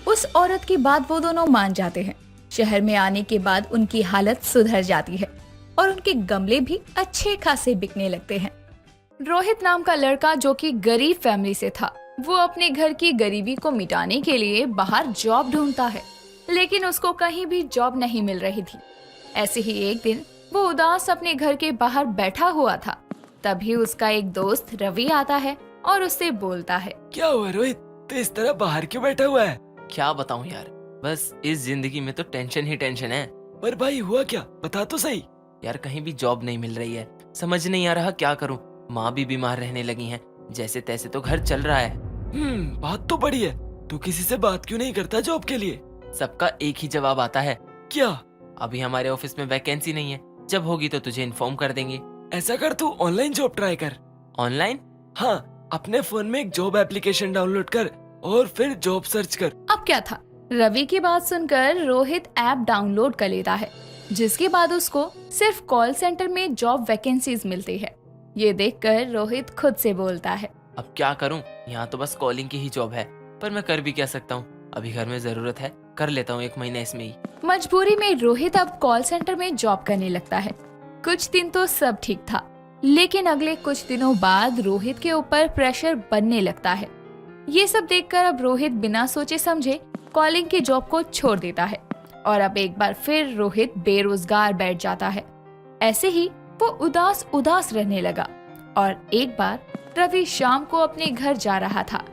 उस औरत की बात वो दोनों मान जाते हैं। शहर में आने के बाद उनकी हालत सुधर जाती है और उनके गमले भी अच्छे खासे बिकने लगते हैं। रोहित नाम का लड़का जो कि गरीब फैमिली से था, वो अपने घर की गरीबी को मिटाने के लिए बाहर जॉब ढूंढता है, लेकिन उसको कहीं भी जॉब नहीं मिल रही थी। ऐसे ही एक दिन वो उदास अपने घर के बाहर बैठा हुआ था। तभी उसका एक दोस्त रवि आता है और उससे बोलता है, क्या हुआ रोहित, तू इस तरह बाहर क्यों बैठा हुआ है? क्या बताऊं यार, बस इस जिंदगी में तो टेंशन ही टेंशन है। पर भाई हुआ क्या, बता तो सही। यार कहीं भी जॉब नहीं मिल रही है, समझ नहीं आ रहा क्या करूं। माँ भी बीमार रहने लगी हैं, जैसे तैसे तो घर चल रहा है। बात तो बड़ी है। तू किसी से बात क्यों नहीं करता जॉब के लिए? सबका एक ही जवाब आता है, क्या? अभी हमारे ऑफिस में वैकेंसी नहीं है, जब होगी तो तुझे इन्फॉर्म कर देंगे। ऐसा कर, तू ऑनलाइन जॉब ट्राई कर। ऑनलाइन? हाँ, अपने फोन में एक जॉब एप्लीकेशन डाउनलोड कर और फिर जॉब सर्च कर। अब क्या था, रवि की बात सुनकर रोहित ऐप डाउनलोड कर लेता है, जिसके बाद उसको सिर्फ कॉल सेंटर में जॉब वैकेंसीज मिलती है। ये देखकर रोहित खुद से बोलता है, अब क्या करूं, यहाँ तो बस कॉलिंग की ही जॉब है, पर मैं कर भी क्या सकता हूँ। अभी घर में जरूरत है, कर लेता हूँ 1 महीना इसमें ही। मजबूरी में रोहित अब कॉल सेंटर में जॉब करने लगता है। कुछ दिन तो सब ठीक था, लेकिन अगले कुछ दिनों बाद रोहित के ऊपर प्रेशर बनने लगता है। ये सब देखकर अब रोहित बिना सोचे समझे कॉलिंग की जॉब को छोड़ देता है और अब एक बार फिर रोहित बेरोजगार बैठ जाता है। ऐसे ही वो उदास उदास रहने लगा और एक बार रवि शाम को अपने घर जा रहा था।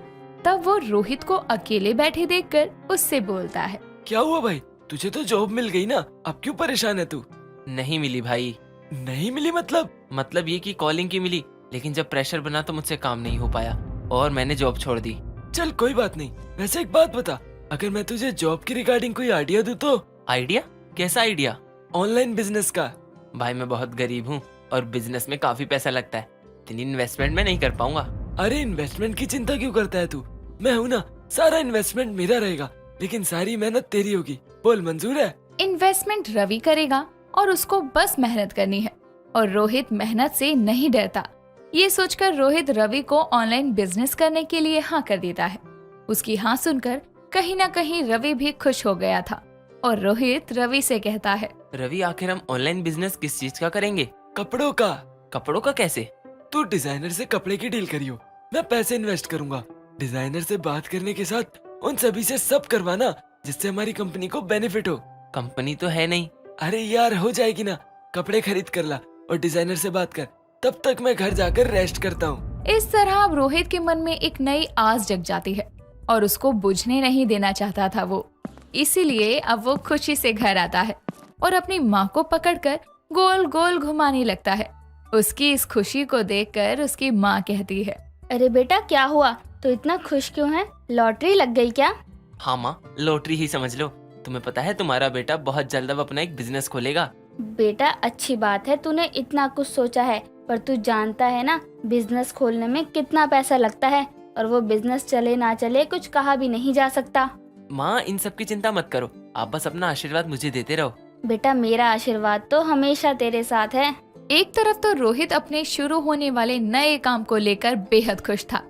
तब वो रोहित को अकेले बैठे देखकर उससे बोलता है, क्या हुआ भाई, तुझे तो जॉब मिल गई ना, अब क्यों परेशान है तू? नहीं मिली भाई। नहीं मिली मतलब ये कि कॉलिंग की मिली, लेकिन जब प्रेशर बना तो मुझसे काम नहीं हो पाया और मैंने जॉब छोड़ दी। चल कोई बात नहीं। वैसे एक बात बता, अगर मैं तुझे जॉब की रिगार्डिंग कोई आइडिया दूं तो? आइडिया? कैसा आइडिया? ऑनलाइन बिजनेस का। भाई मैं बहुत गरीब हूँ और बिजनेस में काफी पैसा लगता है, इतनी इन्वेस्टमेंट में नहीं कर पाऊंगा। अरे इन्वेस्टमेंट की चिंता क्यों करता है तू, मैं हूँ ना, सारा इन्वेस्टमेंट मेरा रहेगा, लेकिन सारी मेहनत तेरी होगी। बोल, मंजूर है? इन्वेस्टमेंट रवि करेगा और उसको बस मेहनत करनी है और रोहित मेहनत से नहीं डरता। ये सोचकर रोहित रवि को ऑनलाइन बिजनेस करने के लिए हाँ कर देता है। उसकी हाँ सुनकर कहीं न कहीं रवि भी खुश हो गया था और रोहित रवि से कहता है, रवि आखिर हम ऑनलाइन बिजनेस किस चीज का करेंगे? कपड़ों का। कपड़ों का कैसे? तू डिजाइनर से कपड़े की डील करियो, मैं पैसे इन्वेस्ट करूंगा। डिजाइनर से बात करने के साथ उन सभी से सब करवाना जिससे हमारी कंपनी को बेनिफिट हो। कंपनी तो है नहीं। अरे यार हो जाएगी ना, कपड़े खरीद कर ला और डिजाइनर से बात कर, तब तक मैं घर जाकर रेस्ट करता हूँ। इस तरह अब रोहित के मन में एक नई आस जग जाती है और उसको बुझने नहीं देना चाहता था वो। इसीलिए अब वो खुशी से घर आता है और अपनी माँ को पकड़कर गोल गोल घुमाने लगता है। उसकी इस खुशी को देखकर उसकी माँ कहती है, अरे बेटा क्या हुआ, तो इतना खुश क्यों है, लॉटरी लग गई क्या? हाँ माँ, लॉटरी ही समझ लो। तुम्हें पता है तुम्हारा बेटा बहुत जल्द अब अपना एक बिजनेस खोलेगा। बेटा अच्छी बात है तूने इतना कुछ सोचा है, पर तू जानता है ना बिजनेस खोलने में कितना पैसा लगता है और वो बिजनेस चले ना चले कुछ कहा भी नहीं जा सकता। माँ इन सब की चिंता मत करो, आप बस अपना आशीर्वाद मुझे देते रहो। बेटा मेरा आशीर्वाद तो हमेशा तेरे साथ है। एक तरफ तो रोहित अपने शुरू होने वाले नए काम को लेकर बेहद खुश था,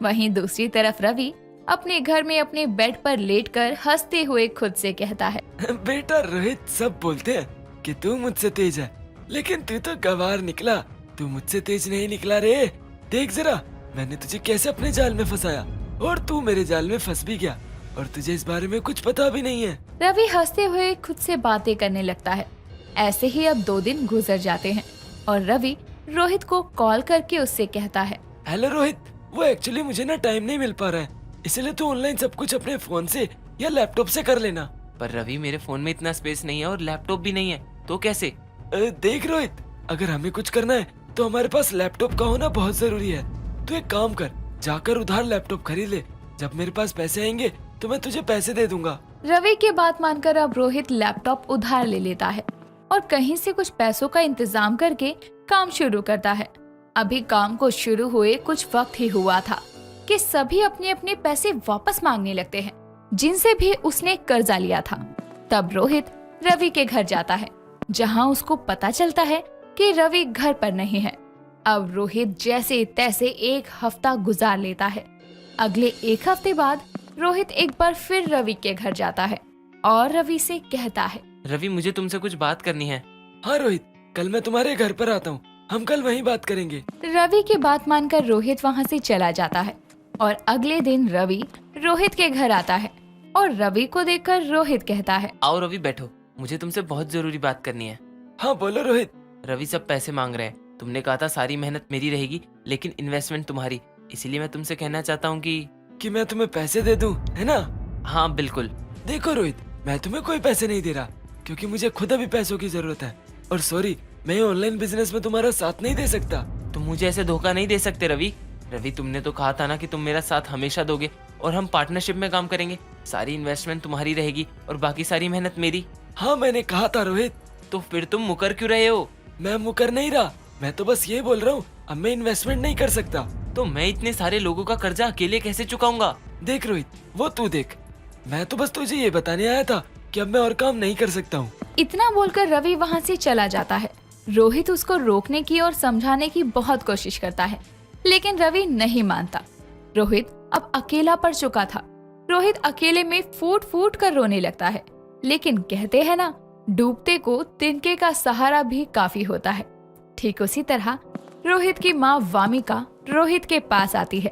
वहीं दूसरी तरफ रवि अपने घर में अपने बेड पर लेटकर हंसते हुए खुद से कहता है, बेटा रोहित सब बोलते हैं कि तू मुझसे तेज है, लेकिन तू तो गवार निकला, तू मुझसे तेज नहीं निकला रे। देख जरा मैंने तुझे कैसे अपने जाल में फंसाया और तू मेरे जाल में फंस भी गया और तुझे इस बारे में कुछ पता भी नहीं है। रवि हंसते हुए खुद से बातें करने लगता है। ऐसे ही अब 2 दिन गुजर जाते हैं और रवि रोहित को कॉल करके उससे कहता है, हेलो रोहित, वो एक्चुअली मुझे ना टाइम नहीं मिल पा रहा है, इसलिए तू ऑनलाइन सब कुछ अपने फोन से या लैपटॉप से कर लेना। पर रवि मेरे फोन में इतना स्पेस नहीं है और लैपटॉप भी नहीं है, तो कैसे? देख रोहित, अगर हमें कुछ करना है तो हमारे पास लैपटॉप का होना बहुत जरूरी है। तू एक काम कर, जाकर उधार लैपटॉप खरीद ले, जब मेरे पास पैसे आएंगे तो मैं तुझे पैसे दे दूंगा। रवि की बात मानकर अब रोहित लैपटॉप उधार ले लेता है और कहीं से कुछ पैसों का इंतजाम करके काम शुरू करता है। अभी काम को शुरू हुए कुछ वक्त ही हुआ था कि सभी अपने अपने पैसे वापस मांगने लगते हैं जिनसे भी उसने कर्जा लिया था। तब रोहित रवि के घर जाता है जहां उसको पता चलता है कि रवि घर पर नहीं है। अब रोहित जैसे तैसे एक हफ्ता गुजार लेता है। अगले एक हफ्ते बाद रोहित एक बार फिर रवि के घर जाता है और रवि से कहता है, रवि मुझे तुमसे कुछ बात करनी है। हाँ रोहित, कल मैं तुम्हारे घर पर आता हूँ, हम कल वहीं बात करेंगे। रवि की बात मानकर रोहित वहाँ से चला जाता है और अगले दिन रवि रोहित के घर आता है और रवि को देखकर रोहित कहता है, आओ रवि बैठो, मुझे तुमसे बहुत जरूरी बात करनी है। हाँ बोलो रोहित। रवि सब पैसे मांग रहे हैं। तुमने कहा था सारी मेहनत मेरी रहेगी लेकिन इन्वेस्टमेंट तुम्हारी, इसीलिए मैं तुमसे कहना चाहता हूँ कि मैं तुम्हें पैसे दे दूं, है ना? हाँ बिल्कुल। देखो रोहित, मैं तुम्हें कोई पैसे नहीं दे रहा क्योंकि मुझे खुद अभी पैसों की जरूरत है। और सॉरी, मैं ऑनलाइन बिजनेस में तुम्हारा साथ नहीं दे सकता। तुम मुझे ऐसे धोखा नहीं दे सकते रवि। रवि तुमने तो कहा था ना कि तुम मेरा साथ हमेशा दोगे और हम पार्टनरशिप में काम करेंगे। सारी इन्वेस्टमेंट तुम्हारी रहेगी और बाकी सारी मेहनत मेरी। हाँ मैंने कहा था रोहित। तो फिर तुम मुकर क्यों रहे हो? मैं मुकर नहीं रहा, मैं तो बस ये बोल रहा हूँ अब मैं इन्वेस्टमेंट नहीं कर सकता। तो मैं इतने सारे लोगों का कर्जा अकेले कैसे चुकाऊंगा? देख रोहित, वो तू देख, मैं तो बस तुझे ये बताने आया था कि अब मैं और काम नहीं कर सकता हूँ। इतना बोलकर रवि वहाँ से चला जाता है। रोहित उसको रोकने की और समझाने की बहुत कोशिश करता है लेकिन रवि नहीं मानता। रोहित अब अकेला पड़ चुका था। रोहित अकेले में फूट फूट कर रोने लगता है, लेकिन कहते हैं ना, डूबते को तिनके का सहारा भी काफी होता है। ठीक उसी तरह रोहित की माँ वामिका रोहित के पास आती है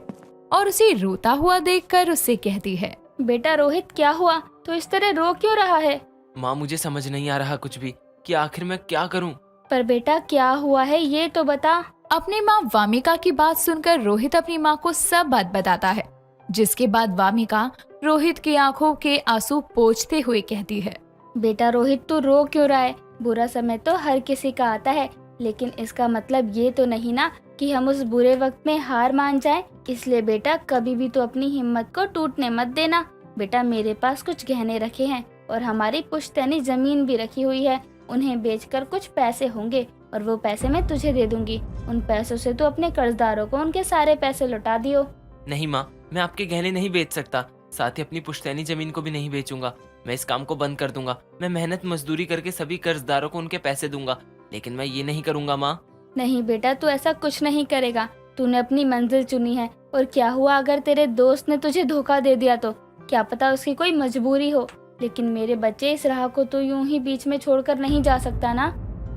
और उसे रोता हुआ देखकर उससे कहती है, बेटा रोहित, क्या हुआ? तो इस तरह रो क्यों रहा है? माँ मुझे समझ नहीं आ रहा कुछ भी कि आखिर मैं क्या करूं। पर बेटा क्या हुआ है ये तो बता। अपनी माँ वामिका की बात सुनकर रोहित अपनी माँ को सब बात बताता है, जिसके बाद वामिका रोहित की आंखों के आंसू पोंछते हुए कहती है, बेटा रोहित, तू रो क्यों रहा है? बुरा समय तो हर किसी का आता है, लेकिन इसका मतलब ये तो नहीं ना कि हम उस बुरे वक्त में हार मान जाएं। इसलिए बेटा कभी भी तो अपनी हिम्मत को टूटने मत देना। बेटा मेरे पास कुछ गहने रखे हैं और हमारी पुश्तैनी जमीन भी रखी हुई है, उन्हें बेचकर कुछ पैसे होंगे और वो पैसे मैं तुझे दे दूंगी। उन पैसों से तू अपने कर्जदारों को उनके सारे पैसे लौटा दियो। नहीं माँ, मैं आपके गहने नहीं बेच सकता, साथ ही अपनी पुश्तैनी जमीन को भी नहीं बेचूंगा। मैं इस काम को बंद कर दूंगा। मैं मेहनत मजदूरी करके सभी कर्जदारों को उनके पैसे दूंगा, लेकिन मैं ये नहीं करूंगा माँ। नहीं बेटा, तू ऐसा कुछ नहीं करेगा। तूने अपनी मंजिल चुनी है और क्या हुआ अगर तेरे दोस्त ने तुझे धोखा दे दिया तो? क्या पता उसकी कोई मजबूरी हो, लेकिन मेरे बच्चे, इस राह को तो यूं ही बीच में छोड़कर नहीं जा सकता ना।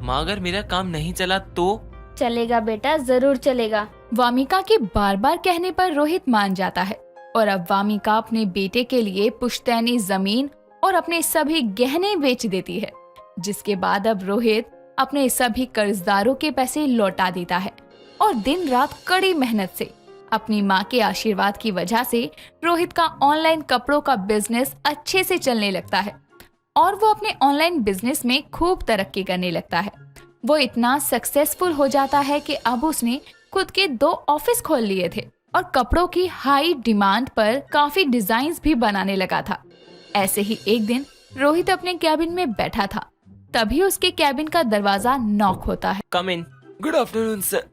माँ अगर मेरा काम नहीं चला तो? चलेगा बेटा, जरूर चलेगा। वामिका के बार बार कहने पर रोहित मान जाता है और अब वामिका अपने बेटे के लिए पुश्तैनी जमीन और अपने सभी गहने बेच देती है, जिसके बाद अब रोहित अपने सभी कर्जदारों के पैसे लौटा देता है और दिन रात कड़ी मेहनत से अपनी माँ के आशीर्वाद की वजह से रोहित का ऑनलाइन कपड़ों का बिजनेस अच्छे से चलने लगता है और वो अपने ऑनलाइन बिजनेस में खूब तरक्की करने लगता है। वो इतना सक्सेसफुल हो जाता है कि अब उसने खुद के 2 ऑफिस खोल लिए थे और कपड़ों की हाई डिमांड पर काफी डिजाइन्स भी बनाने लगा था। ऐसे ही एक दिन रोहित अपने कैबिन में बैठा था, तभी उसके कैबिन का दरवाजा नॉक होता है। Come in. Good afternoon sir.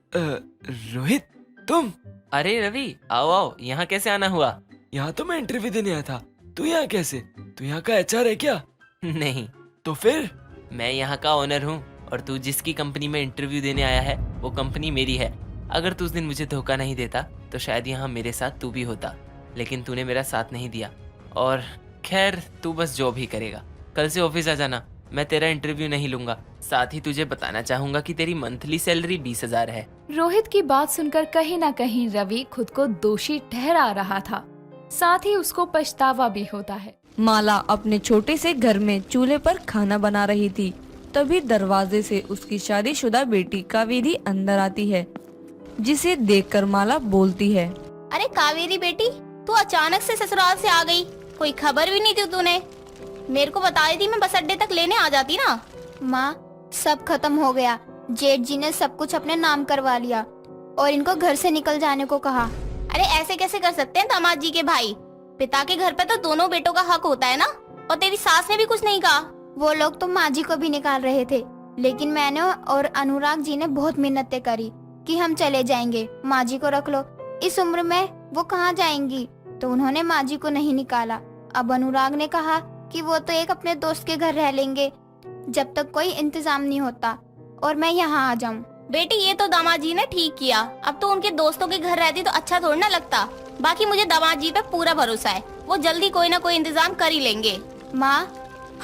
Rohit, तुम? अरे रवि, आओ आओ, यहाँ कैसे आना हुआ? यहाँ तो मैं इंटरव्यू देने आया था। तू यहाँ कैसे? तू यहाँ का एचआर है क्या? नहीं, तो फिर? मैं यहाँ का ओनर हूँ और तू जिसकी कंपनी में इंटरव्यू देने आया है वो कंपनी मेरी है। अगर तू उस दिन मुझे धोखा नहीं देता तो शायद यहाँ मेरे साथ तू भी होता, लेकिन तूने मेरा साथ नहीं दिया। और खैर, तू बस जो भी करेगा, कल से ऑफिस आ जाना। मैं तेरा इंटरव्यू नहीं लूंगा। साथ ही तुझे बताना चाहूंगा कि तेरी मंथली सैलरी 20,000 है। रोहित की बात सुनकर कहीं ना कहीं रवि खुद को दोषी ठहरा रहा था, साथ ही उसको पछतावा भी होता है। माला अपने छोटे से घर में चूल्हे पर खाना बना रही थी, तभी दरवाजे से उसकी शादीशुदा बेटी कावेरी अंदर आती है, जिसे देखकर माला बोलती है, अरे कावेरी बेटी, तू अचानक से ससुराल से आ गई, कोई खबर भी नहीं दी तूने। मेरे को बता दी थी, मैं बस अड्डे तक लेने आ जाती ना। माँ, सब खत्म हो गया। जेठ जी ने सब कुछ अपने नाम करवा लिया और इनको घर से निकल जाने को कहा। अरे ऐसे कैसे कर सकते हैं दामाद जी के भाई? पिता के घर पे तो दोनों बेटों का हक होता है ना। और तेरी सास ने भी कुछ नहीं कहा? वो लोग तो माँ जी को भी निकाल रहे थे, लेकिन मैंने और अनुराग जी ने बहुत मिन्नतें करी कि हम चले जाएंगे, माँ जी को रख लो, इस उम्र में वो कहाँ जाएंगी। तो उन्होंने माँ जी को नहीं निकाला। अब अनुराग ने कहा कि वो तो एक अपने दोस्त के घर रह लेंगे, जब तक कोई इंतजाम नहीं होता और मैं यहाँ आ जाऊँ। बेटी ये तो दामाद जी ने ठीक किया, अब तो उनके दोस्तों के घर रहती तो अच्छा थोड़ा ना लगता। बाकी मुझे दामाद जी पे पूरा भरोसा है, वो जल्दी कोई ना कोई इंतजाम कर ही लेंगे। माँ,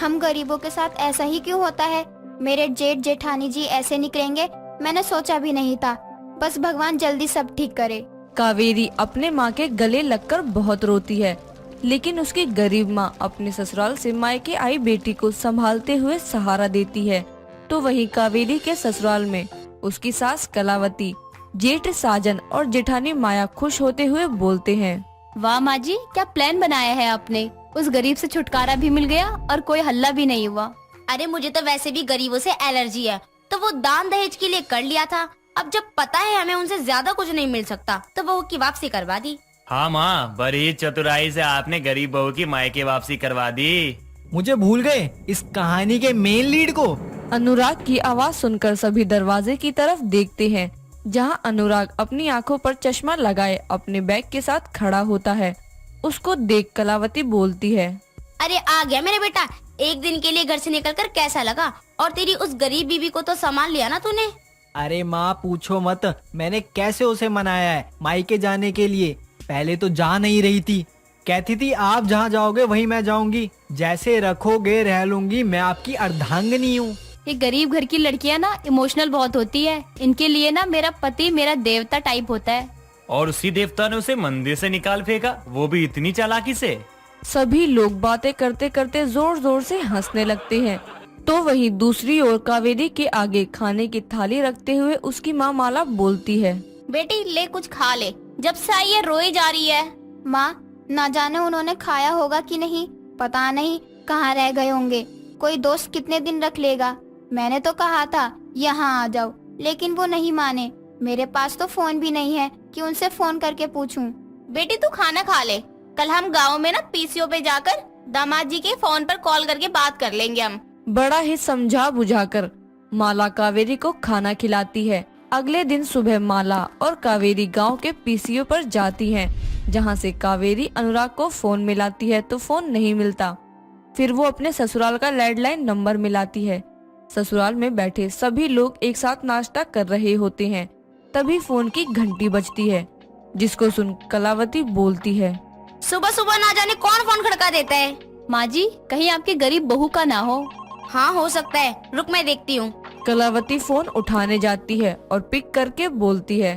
हम गरीबों के साथ ऐसा ही क्यों होता है? मेरे जेठ जेठानी जी ऐसे निकलेंगे मैंने सोचा भी नहीं था। बस भगवान जल्दी सब ठीक करे। कावेरी अपने माँ के गले लगकर बहुत रोती है, लेकिन उसकी गरीब माँ अपने ससुराल से मायके आई बेटी को संभालते हुए सहारा देती है। तो वहीं कावेरी के ससुराल में उसकी सास कलावती, जेठ साजन और जेठानी माया खुश होते हुए बोलते हैं, वाह माँ जी, क्या प्लान बनाया है आपने। उस गरीब से छुटकारा भी मिल गया और कोई हल्ला भी नहीं हुआ। अरे मुझे तो वैसे भी गरीबों से एलर्जी है, तो वो दान दहेज के लिए कर लिया था। अब जब पता है हमें उनसे ज्यादा कुछ नहीं मिल सकता, तो वो की वापसी करवा दी। हाँ माँ, बड़ी चतुराई से आपने गरीब बहू की मायके वापसी करवा दी। मुझे भूल गए इस कहानी के मेन लीड को। अनुराग की आवाज सुनकर सभी दरवाजे की तरफ देखते हैं, जहां अनुराग अपनी आंखों पर चश्मा लगाए अपने बैग के साथ खड़ा होता है। उसको देख कलावती बोलती है, अरे आ गया मेरे बेटा, एक दिन के लिए घर से निकलकर कैसा लगा? और तेरी उस गरीब बीबी को तो संभाल लिया ना तूने? अरे माँ पूछो मत, मैंने कैसे उसे मनाया है मायके जाने के लिए। पहले तो जा नहीं रही थी, कहती थी आप जहाँ जाओगे वहीं मैं जाऊंगी, जैसे रखोगे रह लूंगी, मैं आपकी अर्धांगिनी हूँ। ये गरीब घर की लड़कियां ना इमोशनल बहुत होती है, इनके लिए ना मेरा पति मेरा देवता टाइप होता है। और उसी देवता ने उसे मंदिर से निकाल फेंका, वो भी इतनी चालाकी से। सभी लोग बातें करते करते जोर जोर से हंसने लगते हैं। तो वहीं दूसरी ओर कावेरी के आगे खाने की थाली रखते हुए उसकी माँ माला बोलती है, बेटी ले कुछ खा ले, जब से आई है रोई जा रही है। माँ, ना जाने उन्होंने खाया होगा कि नहीं, पता नहीं कहाँ रह गए होंगे। कोई दोस्त कितने दिन रख लेगा। मैंने तो कहा था यहाँ आ जाओ, लेकिन वो नहीं माने। मेरे पास तो फोन भी नहीं है कि उनसे फोन करके पूछूं। बेटी तू खाना खा ले, कल हम गाँव में ना पीसीओ पे जाकर दामाद जी के फोन पर कॉल करके बात कर लेंगे हम। बड़ा ही समझा बुझाकर माला कावेरी को खाना खिलाती है। अगले दिन सुबह माला और कावेरी गांव के पीसीओ पर जाती हैं, जहां से कावेरी अनुराग को फोन मिलाती है तो फोन नहीं मिलता। फिर वो अपने ससुराल का लैंडलाइन नंबर मिलाती है। ससुराल में बैठे सभी लोग एक साथ नाश्ता कर रहे होते हैं, तभी फोन की घंटी बजती है, जिसको सुन कलावती बोलती है, सुबह सुबह ना जाने कौन फोन खड़का देता है। माँ जी, कहीं आपकी गरीब बहू का ना हो? हाँ हो सकता है, रुक मैं देखती हूँ। कलावती फोन उठाने जाती है और पिक करके बोलती है,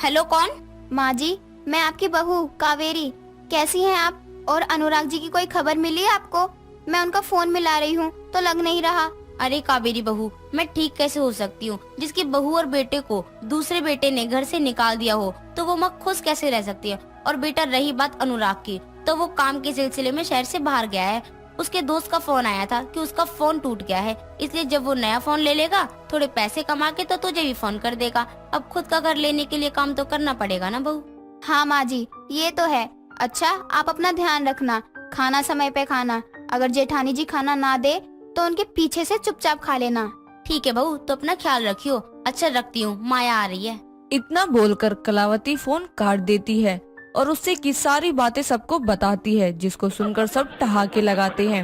हेलो कौन? माँ जी, मैं आपकी बहू कावेरी। कैसी हैं आप? और अनुराग जी की कोई खबर मिली है आपको? मैं उनका फोन मिला रही हूँ तो लग नहीं रहा। अरे कावेरी बहू, मैं ठीक कैसे हो सकती हूँ? जिसकी बहू और बेटे को दूसरे बेटे ने घर से निकाल दिया हो, तो वो माँ खुश कैसे रह सकती है? और बेटा रही बात अनुराग की, तो वो काम के सिलसिले में शहर से बाहर गया है। उसके दोस्त का फोन आया था कि उसका फोन टूट गया है, इसलिए जब वो नया फोन ले लेगा थोड़े पैसे कमा के तो तुझे भी फोन कर देगा। अब खुद का घर लेने के लिए काम तो करना पड़ेगा ना बहू। हाँ माँ जी, ये तो है। अच्छा, आप अपना ध्यान रखना, खाना समय पे खाना। अगर जेठानी जी खाना ना दे तो उनके पीछे से चुपचाप खा लेना। ठीक है बहू, तो अपना ख्याल रखियो। अच्छा रखती हूँ, माया आ रही है। इतना बोलकर कलावती फोन काट देती है और उससे की सारी बातें सबको बताती है, जिसको सुनकर सब ठहाके लगाते हैं।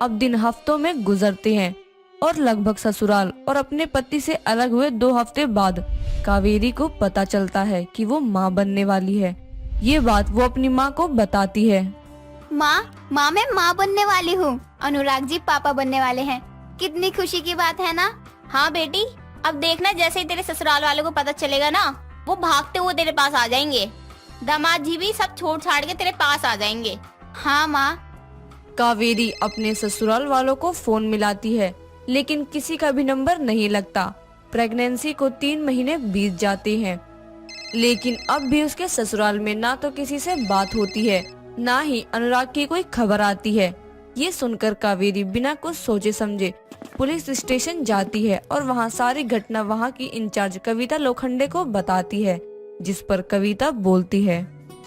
अब दिन हफ्तों में गुजरते हैं और लगभग ससुराल और अपने पति से अलग हुए 2 हफ्ते बाद कावेरी को पता चलता है कि वो माँ बनने वाली है। ये बात वो अपनी माँ को बताती है। माँ, मैं माँ बनने वाली हूँ। अनुराग जी पापा बनने वाले हैं। कितनी खुशी की बात है ना? हाँ बेटी, अब देखना जैसे ही तेरे ससुराल वालों को पता चलेगा ना, वो भागते हुए तेरे पास आ जाएंगे। दामाद जी भी सब छोड़ छाड़ के तेरे पास आ जाएंगे। हाँ माँ। कावेरी अपने ससुराल वालों को फोन मिलाती है, लेकिन किसी का भी नंबर नहीं लगता। प्रेगनेंसी को 3 महीने बीत जाते हैं, लेकिन अब भी उसके ससुराल में ना तो किसी से बात होती है, ना ही अनुराग की कोई खबर आती है। ये सुनकर कावेरी बिना कुछ सोचे समझे पुलिस स्टेशन जाती है और वहाँ सारी घटना वहाँ की इंचार्ज कविता लोखंडे को बताती है, जिस पर कविता बोलती है,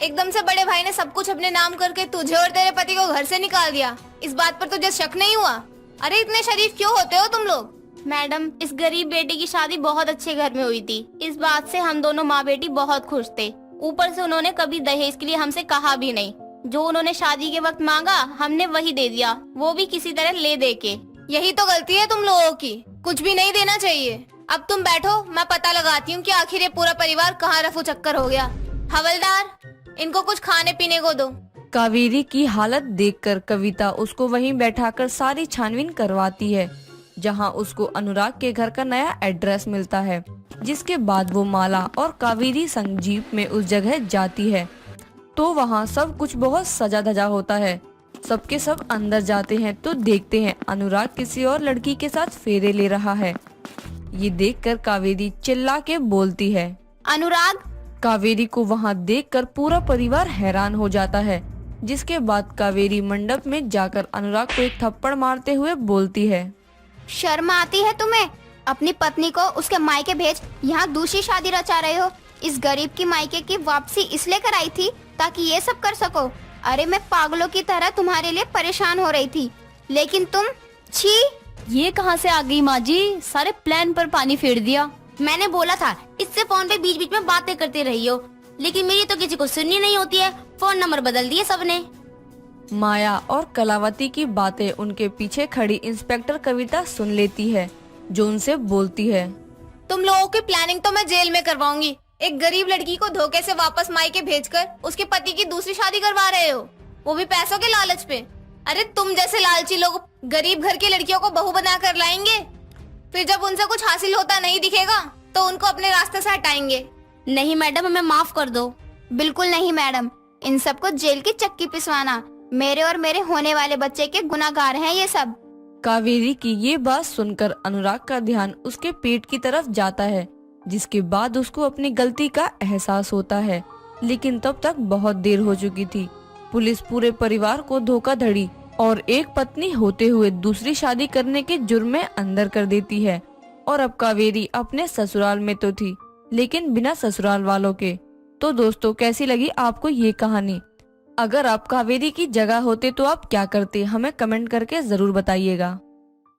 एकदम से बड़े भाई ने सब कुछ अपने नाम करके तुझे और तेरे पति को घर से निकाल दिया। इस बात पर तुझे शक नहीं हुआ? अरे इतने शरीफ क्यों होते हो तुम लोग? मैडम, इस गरीब बेटे की शादी बहुत अच्छे घर में हुई थी। इस बात से हम दोनों माँ बेटी बहुत खुश थे। ऊपर से उन्होंने कभी दहेज के लिए हमसे कहा भी नहीं। जो उन्होंने शादी के वक्त मांगा हमने वही दे दिया, वो भी किसी तरह ले दे के। यही तो गलती है तुम लोगों की, कुछ भी नहीं देना चाहिए। अब तुम बैठो, मैं पता लगाती हूँ कि आखिर ये पूरा परिवार कहाँ रफू चक्कर हो गया। हवलदार, इनको कुछ खाने पीने को दो। कावेरी की हालत देखकर कविता उसको वहीं बैठाकर सारी छानबीन करवाती है, जहां उसको अनुराग के घर का नया एड्रेस मिलता है। जिसके बाद वो माला और कावेरी संग जीप में उस जगह जाती है तो वहां सब कुछ बहुत सजा धजा होता है। सबके सब अंदर जाते हैं तो देखते हैं अनुराग किसी और लड़की के साथ फेरे ले रहा है। ये देखकर कावेरी चिल्ला के बोलती है, अनुराग। कावेरी को वहां देखकर पूरा परिवार हैरान हो जाता है। जिसके बाद कावेरी मंडप में जाकर अनुराग को एक थप्पड़ मारते हुए बोलती है, शर्म आती है तुम्हें? अपनी पत्नी को उसके मायके भेज यहाँ दूसरी शादी रचा रहे हो। इस गरीब की मायके की वापसी इसलिए कराई थी ताकि ये सब कर सको। अरे मैं पागलों की तरह तुम्हारे लिए परेशान हो रही थी, लेकिन तुम, छी। ये कहाँ से आ गई माँ जी, सारे प्लान पर पानी फेर दिया। मैंने बोला था इससे फोन पे बीच बीच में बातें करते रही हो, लेकिन मेरी तो किसी को सुननी नहीं होती है। फोन नंबर बदल दिए सबने। माया और कलावती की बातें उनके पीछे खड़ी इंस्पेक्टर कविता सुन लेती है, जो उनसे बोलती है, तुम लोगों की प्लानिंग तो मैं जेल में करवाऊंगी। एक गरीब लड़की को धोखे से वापस मायके भेजकर उसके पति की दूसरी शादी करवा रहे हो, वो भी पैसों के लालच पे। अरे तुम जैसे लालची लोग गरीब घर की लड़कियों को बहू बना कर लाएंगे, फिर जब उनसे कुछ हासिल होता नहीं दिखेगा तो उनको अपने रास्ते से हटाएंगे। नहीं मैडम, हमें माफ कर दो। बिल्कुल नहीं मैडम, इन सबको जेल की चक्की पिसवाना। मेरे और मेरे होने वाले बच्चे के गुनाहगार हैं ये सब। कावेरी की ये बात सुनकर अनुराग का ध्यान उसके पेट की तरफ जाता है, जिसके बाद उसको अपनी गलती का एहसास होता है। लेकिन तब तक बहुत देर हो चुकी थी। पुलिस पूरे परिवार को धोखाधड़ी और एक पत्नी होते हुए दूसरी शादी करने के जुर्म में अंदर कर देती है। और अब कावेरी अपने ससुराल में तो थी, लेकिन बिना ससुराल वालों के। तो दोस्तों, कैसी लगी आपको ये कहानी? अगर आप कावेरी की जगह होते तो आप क्या करते, हमें कमेंट करके जरूर बताइएगा।